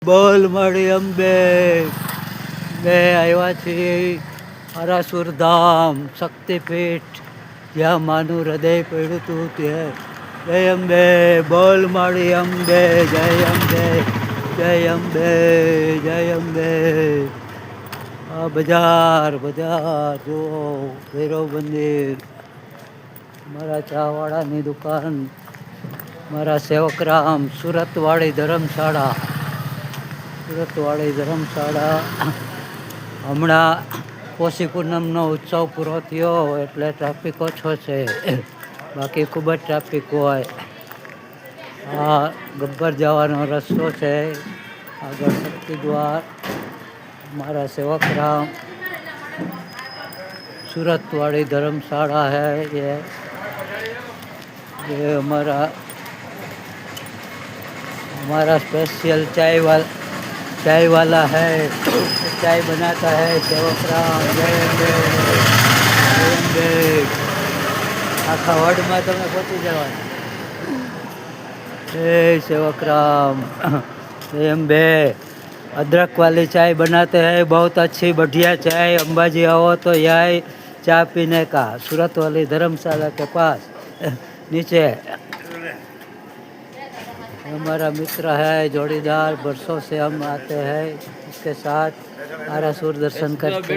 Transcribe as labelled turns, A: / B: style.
A: બોલ મારી અંબે બે આવ્યા છીએ આરાસુર ધામ શક્તિપીઠ જ્યાં માનું હૃદય પડ્યું હતું ત્યાં જય અંબે બોલ મારી અંબે જય અંબે જય અંબે જય અંબે આ બજાર જુઓ ભૈરવ મંદિર મારા ચાવાળાની દુકાન મારા સેવકરામ સુરતવાળી ધર્મશાળા હમણાં પોષી પૂનમનો ઉત્સવ પૂરો થયો એટલે ટ્રાફિક ઓછો છે, બાકી ખૂબ જ ટ્રાફિક હોય. આ ગબ્બર જવાનો રસ્તો છે, આગળ શક્તિ દ્વાર મારા સેવકરામ सूरत वाली धर्मशाला है ये हमारा स्पेशल चाय वाला है, चाय बनाता है सेवकराम जय अंबे आखा वर्ड में तमे पहुंची जावा जय सेवकराम जय अंबे। अदरक वाली चाय बनाते हैं, बहुत अच्छी बढ़िया चाय। अंबाजी आओ तो यही चाय पीने का, सूरत वाली धर्मशाला के पास नीचे हमारा मित्र है, जोड़ीदार, बरसों से हम आते हैं इसके साथ आरासुर दर्शन करते।